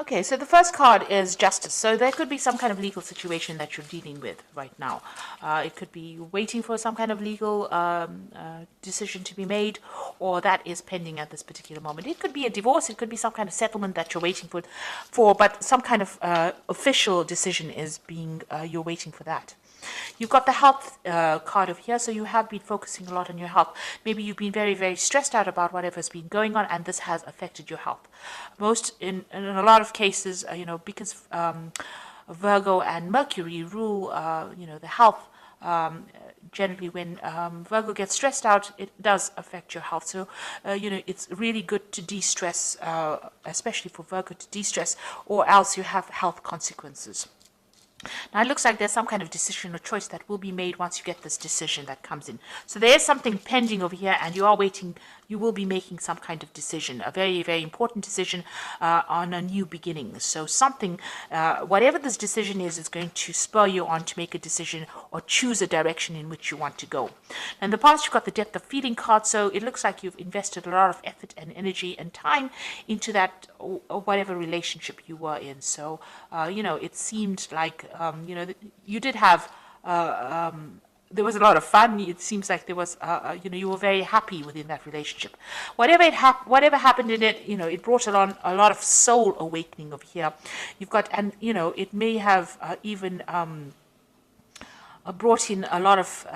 Okay, so the first card is justice. So there could be some kind of legal situation that you're dealing with right now. It could be waiting for some kind of legal decision to be made, or that is pending at this particular moment. It could be a divorce. It could be some kind of settlement that you're waiting for, but some kind of official decision is being, you're waiting for that. You've got the health card over here, so you have been focusing a lot on your health. Maybe you've been very, very stressed out about whatever's been going on, and this has affected your health. In a lot of cases, because Virgo and Mercury rule, the health. Generally, when Virgo gets stressed out, it does affect your health. So, it's really good to de-stress, especially for Virgo to de-stress, or else you have health consequences. Now, it looks like there's some kind of decision or choice that will be made once you get this decision that comes in. So there is something pending over here, and you are waiting. You will be making some kind of decision, a very, very important decision on a new beginning. So something, whatever this decision is going to spur you on to make a decision or choose a direction in which you want to go. In the past, you've got the depth of feeling card, so it looks like you've invested a lot of effort and energy and time into that, or whatever relationship you were in. So, it seemed like, you did have, there was a lot of fun. It seems like there was, you were very happy within that relationship. Whatever happened in it, it brought along a lot of soul awakening over here. You've got, and it may have even brought in a lot of,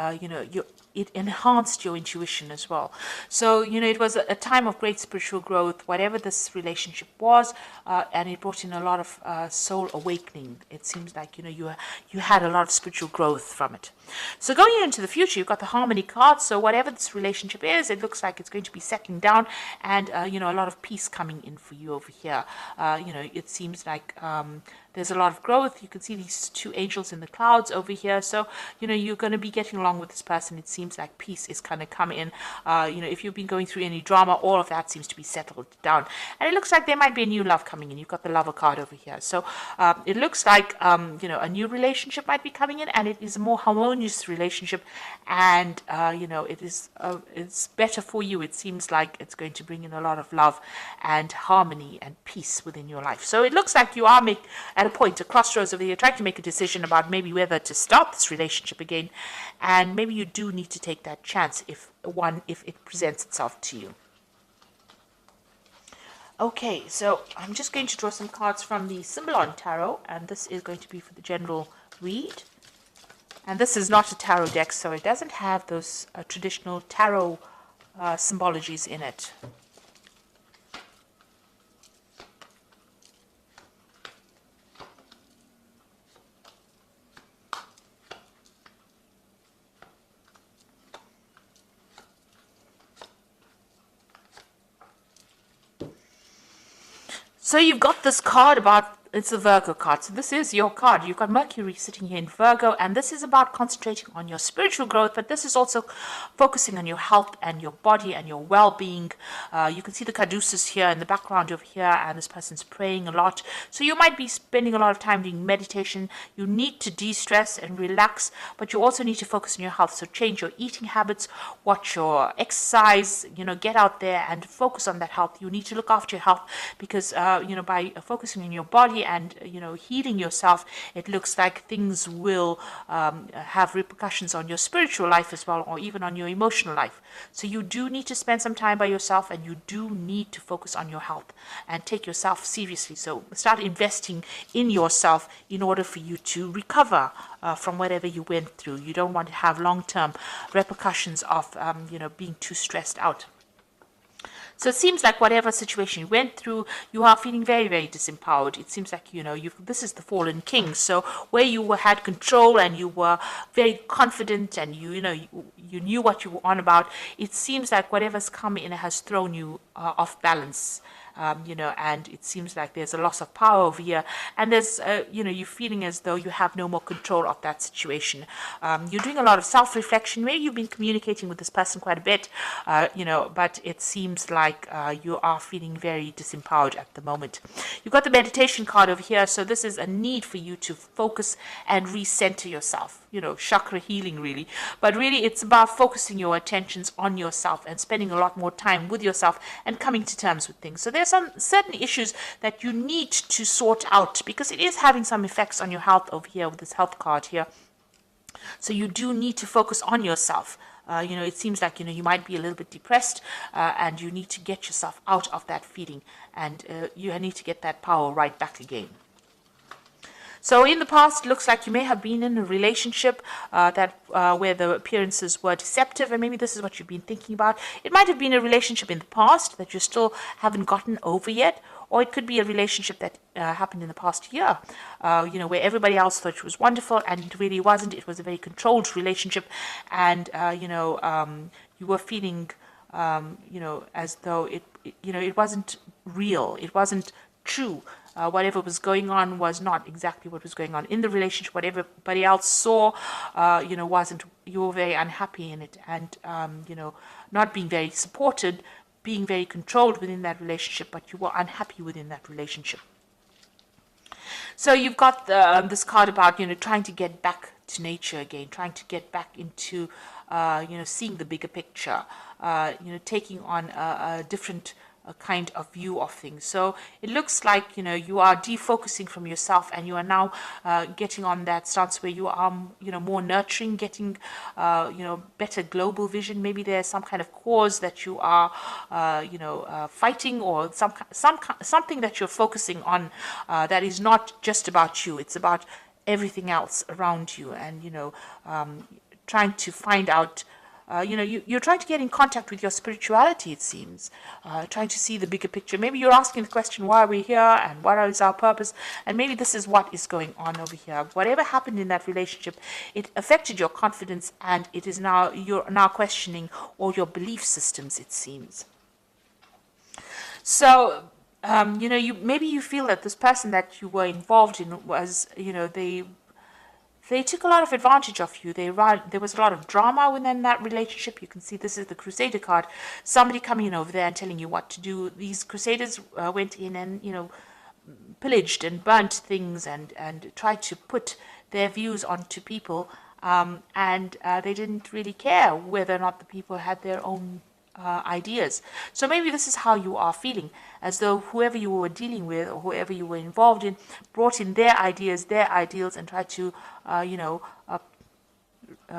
it enhanced your intuition as well. So, it was a time of great spiritual growth, whatever this relationship was, and it brought in a lot of soul awakening. It seems like, you had a lot of spiritual growth from it. So going into the future, you've got the harmony card. So whatever this relationship is, it looks like it's going to be settling down, and, a lot of peace coming in for you over here. It seems like there's a lot of growth. You can see these two angels in the clouds over here. So, you're going to be getting along with this person. It seems like peace is going to come in. If you've been going through any drama, all of that seems to be settled down. And it looks like there might be a new love coming in. You've got the lover card over here. So, it looks like, a new relationship might be coming in, and it is a more harmonious relationship. And, it's better for you. It seems like it's going to bring in a lot of love and harmony and peace within your life. So it looks like you are at a point, a crossroads over here, trying to make a decision about maybe whether to start this relationship again, and maybe you do need to take that chance if it presents itself to you. Okay, so I'm just going to draw some cards from the Symbolon Tarot, and this is going to be for the general read. And this is not a tarot deck, so it doesn't have those traditional tarot symbologies in it. So you've got this card about, it's a Virgo card. So this is your card. You've got Mercury sitting here in Virgo, and this is about concentrating on your spiritual growth, but this is also focusing on your health and your body and your well-being. You can see the caduceus here in the background over here, and this person's praying a lot. So you might be spending a lot of time doing meditation. You need to de-stress and relax, but you also need to focus on your health. So change your eating habits, watch your exercise, get out there and focus on that health. You need to look after your health because, by focusing on your body and healing yourself, it looks like things will have repercussions on your spiritual life as well, or even on your emotional life. So you do need to spend some time by yourself, and you do need to focus on your health and take yourself seriously. So start investing in yourself in order for you to recover from whatever you went through. You don't want to have long-term repercussions of being too stressed out. So it seems like whatever situation you went through, you are feeling very, very disempowered. It seems like, this is the fallen king. So where you had control and you were very confident and you knew what you were on about, it seems like whatever's come in has thrown you off balance. And it seems like there's a loss of power over here, and there's, you're feeling as though you have no more control of that situation. You're doing a lot of self-reflection. Maybe you've been communicating with this person quite a bit, but it seems like you are feeling very disempowered at the moment. You've got the meditation card over here, so this is a need for you to focus and recenter yourself. Chakra healing really, but really it's about focusing your attentions on yourself and spending a lot more time with yourself and coming to terms with things. So there's there's some certain issues that you need to sort out, because it is having some effects on your health over here with this health card here. So you do need to focus on yourself. It seems like, you might be a little bit depressed, and you need to get yourself out of that feeling, and you need to get that power right back again. So in the past, it looks like you may have been in a relationship where the appearances were deceptive, and maybe this is what you've been thinking about. It might have been a relationship in the past that you still haven't gotten over yet, or it could be a relationship that happened in the past year, where everybody else thought it was wonderful, and it really wasn't. It was a very controlled relationship, and you were feeling, as though it wasn't real. It wasn't true. Whatever was going on was not exactly what was going on in the relationship. What everybody else saw, wasn't. You were very unhappy in it, and not being very supported, being very controlled within that relationship, but you were unhappy within that relationship. So you've got this card about trying to get back to nature again, trying to get back into seeing the bigger picture, taking on a different kind of view of things. So it looks like you are defocusing from yourself, and you are now getting on that stance where you are more nurturing, getting better global vision. Maybe there's some kind of cause that you are fighting, or something that you're focusing on that is not just about you. It's about everything else around you, and trying to find out. You're trying to get in contact with your spirituality, it seems, trying to see the bigger picture. Maybe you're asking the question, why are we here, and what is our purpose? And maybe this is what is going on over here. Whatever happened in that relationship, it affected your confidence, and you're now questioning all your belief systems, it seems. So, maybe you feel that this person that you were involved in was, they took a lot of advantage of you. There was a lot of drama within that relationship. You can see this is the Crusader card. Somebody coming in over there and telling you what to do. These Crusaders went in and, pillaged and burnt things and tried to put their views onto people. And they didn't really care whether or not the people had their own ideas. So maybe this is how you are feeling, as though whoever you were dealing with or whoever you were involved in brought in their ideas, their ideals, and tried to,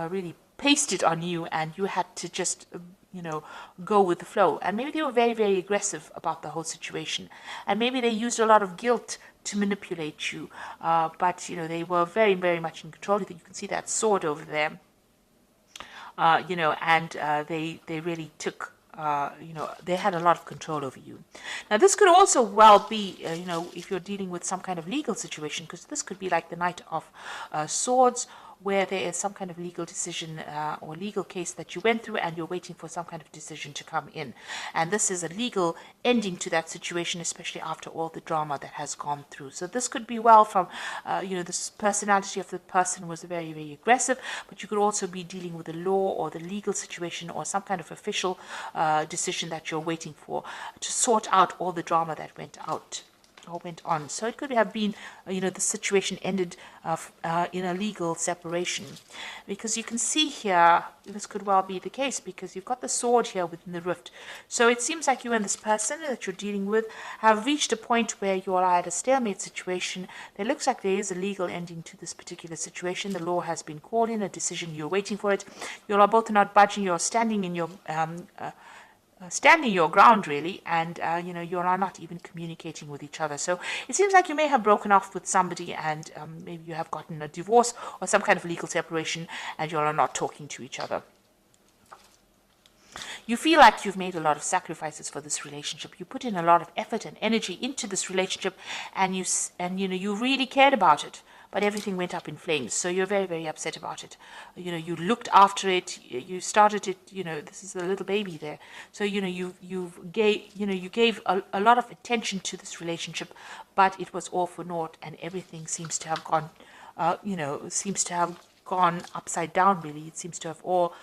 really paste it on you, and you had to just, go with the flow. And maybe they were very, very aggressive about the whole situation, and maybe they used a lot of guilt to manipulate you, but they were very, very much in control. You can see that sword over there. And they really took, they had a lot of control over you. Now, this could also well be, if you're dealing with some kind of legal situation, because this could be like the Knight of Swords, where there is some kind of legal decision or legal case that you went through, and you're waiting for some kind of decision to come in. And this is a legal ending to that situation, especially after all the drama that has gone through. So this could be well from, this personality of the person was very, very aggressive, but you could also be dealing with the law or the legal situation or some kind of official decision that you're waiting for to sort out all the drama that went on. So it could have been, the situation ended in a legal separation, because you can see here, this could well be the case, because you've got the sword here within the rift. So it seems like you and this person that you're dealing with have reached a point where you are at a stalemate situation. There looks like there is a legal ending to this particular situation. The law has been called in, a decision, you're waiting for it. You are both not budging, you're standing in your standing your ground, really, and you are not even communicating with each other. So it seems like you may have broken off with somebody, and maybe you have gotten a divorce or some kind of legal separation, and you are not talking to each other. You feel like you've made a lot of sacrifices for this relationship. You put in a lot of effort and energy into this relationship, and you really cared about it. But everything went up in flames, so you're very, very upset about it. You looked after it, you started it. This is a little baby there. So you gave a lot of attention to this relationship, but it was all for naught, and everything seems to have gone, upside down. Really, it seems to have all,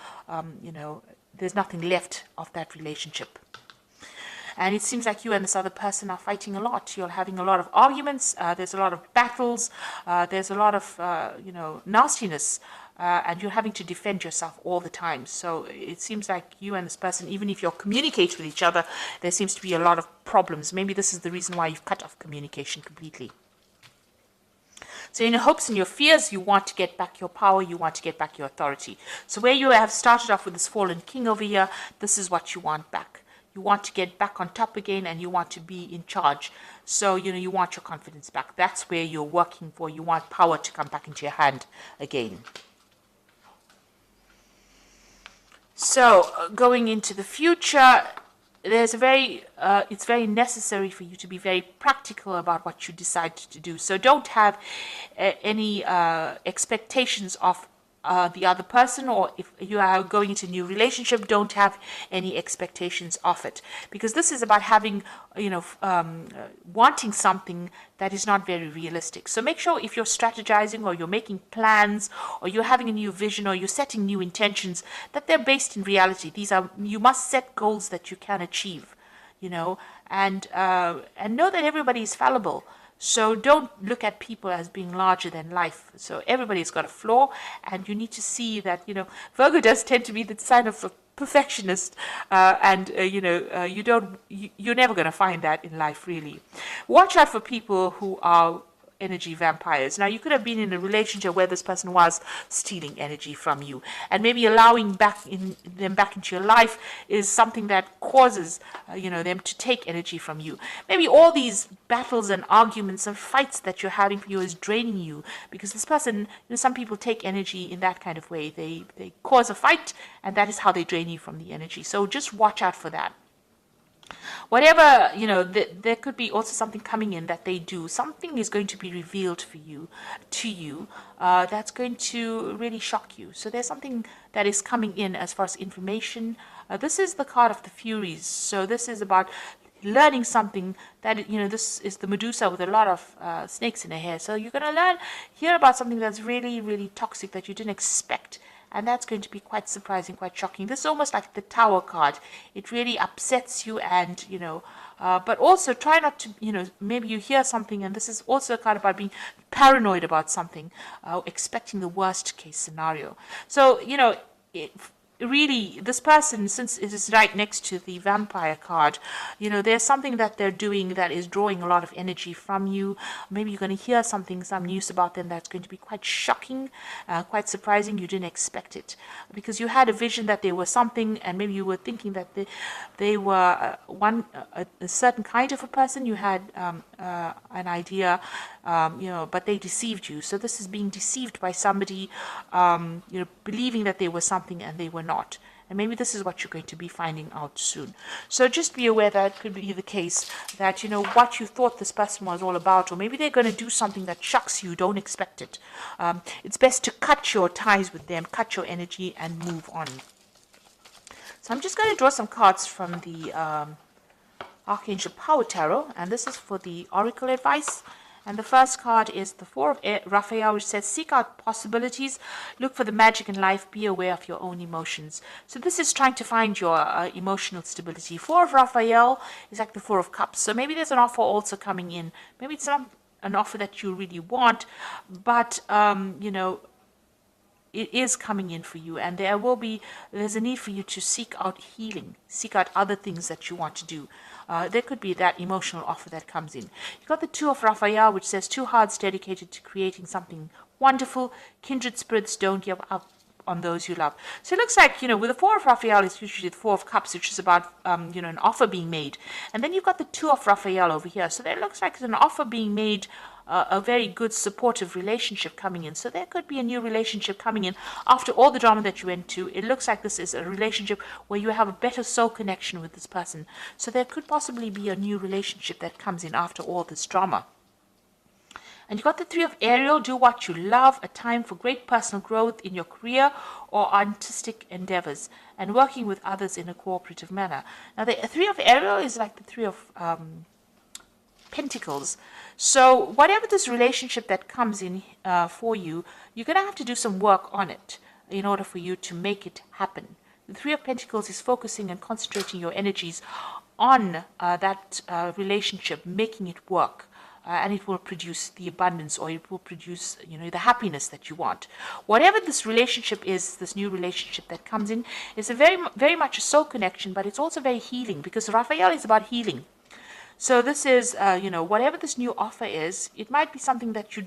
there's nothing left of that relationship. And it seems like you and this other person are fighting a lot. You're having a lot of arguments. There's a lot of battles. There's a lot of, nastiness and you're having to defend yourself all the time. So it seems like you and this person, even if you're communicating with each other, there seems to be a lot of problems. Maybe this is the reason why you've cut off communication completely. So in your hopes and your fears, you want to get back your power, you want to get back your authority. So where you have started off with this fallen king over here, this is what you want back. You want to get back on top again, and you want to be in charge. So, you want your confidence back. That's where you're working for. You want power to come back into your hand again. So, going into the future, it's very necessary for you to be very practical about what you decide to do. So don't have any expectations of the other person, or if you are going into a new relationship, don't have any expectations of it, because this is about having, wanting something that is not very realistic. So make sure if you're strategizing, or you're making plans, or you're having a new vision, or you're setting new intentions, that they're based in reality. You must set goals that you can achieve, and know that everybody is fallible. So don't look at people as being larger than life. So everybody's got a flaw, and you need to see that, Virgo does tend to be the sign of a perfectionist, you're never going to find that in life, really. Watch out for people who are energy vampires. Now, you could have been in a relationship where this person was stealing energy from you, and maybe allowing them back into your life is something that causes them to take energy from you. Maybe all these battles and arguments and fights that you're having for you is draining you, because this person, some people take energy in that kind of way. They cause a fight, and that is how they drain you from the energy. So just watch out for that. Whatever, there could be also something coming in that they do. Something is going to be revealed to you, that's going to really shock you. So there's something that is coming in as far as information. This is the card of the Furies. So this is about learning something that, this is the Medusa with a lot of snakes in her hair. So you're going to hear about something that's really, really toxic that you didn't expect. And that's going to be quite surprising, quite shocking. This is almost like the Tower card. It really upsets you, and, but also try not to, maybe you hear something, and this is also a card about being paranoid about something, expecting the worst case scenario. So, really, this person, since it is right next to the vampire card, there's something that they're doing that is drawing a lot of energy from you. Maybe you're going to hear some news about them that's going to be quite shocking, quite surprising. You didn't expect it, because you had a vision that they were something, and maybe you were thinking that they were a certain kind of a person. You had an idea, but they deceived you. So this is being deceived by somebody, believing that they were something and they were not. And maybe this is what you're going to be finding out soon. So just be aware that it could be the case that, what you thought this person was all about, or maybe they're going to do something that shocks you, don't expect it. It's best to cut your ties with them, cut your energy, and move on. So I'm just going to draw some cards from the Archangel Power Tarot, and this is for the Oracle advice. And the first card is the Four of Raphael, which says, seek out possibilities, look for the magic in life, be aware of your own emotions. So this is trying to find your emotional stability. Four of Raphael is like the Four of Cups. So maybe there's an offer also coming in. Maybe it's not an offer that you really want, but, it is coming in for you, and there's a need for you to seek out healing, seek out other things that you want to do. There could be that emotional offer that comes in. You've got the Two of Raphael, which says, two hearts dedicated to creating something wonderful. Kindred spirits, don't give up on those you love. So it looks like, with the Four of Raphael, it's usually the Four of Cups, which is about, an offer being made. And then you've got the Two of Raphael over here. So there looks like an offer being made, a very good supportive relationship coming in. So there could be a new relationship coming in after all the drama that you went to. It looks like this is a relationship where you have a better soul connection with this person. So there could possibly be a new relationship that comes in after all this drama. And you got the Three of Ariel, do what you love, a time for great personal growth in your career or artistic endeavors, and working with others in a cooperative manner. Now the Three of Ariel is like the Three of Pentacles. So whatever this relationship that comes in for you, you're going to have to do some work on it in order for you to make it happen. The Three of Pentacles is focusing and concentrating your energies on that relationship, making it work. and it will produce the abundance, or it will produce, the happiness that you want. Whatever this relationship is, this new relationship that comes in, is a very much a soul connection, but it's also very healing, because Raphael is about healing. So this is, whatever this new offer is, it might be something that you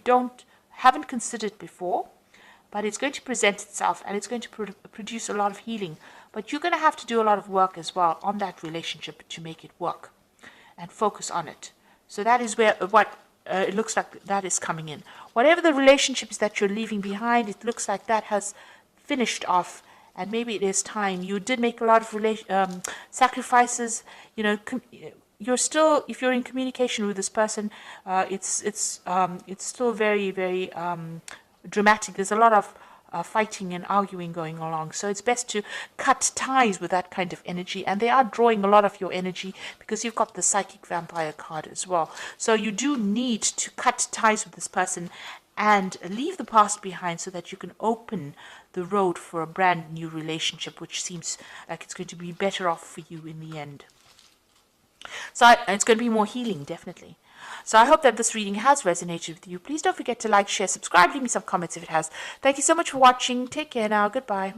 haven't considered before, but it's going to present itself, and it's going to produce a lot of healing. But you're going to have to do a lot of work as well on that relationship to make it work, and focus on it. So that is where it looks like that is coming in. Whatever the relationships that you're leaving behind, it looks like that has finished off, and maybe it is time. You did make a lot of sacrifices. You're still, if you're in communication with this person, it's still very, very dramatic. There's a lot of fighting and arguing going along. So it's best to cut ties with that kind of energy. And they are drawing a lot of your energy, because you've got the psychic vampire card as well. So you do need to cut ties with this person and leave the past behind, so that you can open the road for a brand new relationship, which seems like it's going to be better off for you in the end. So it's going to be more healing, definitely. So I hope that this reading has resonated with you. Please don't forget to like, share, subscribe, leave me some comments if it has. Thank you so much for watching. Take care now. Goodbye.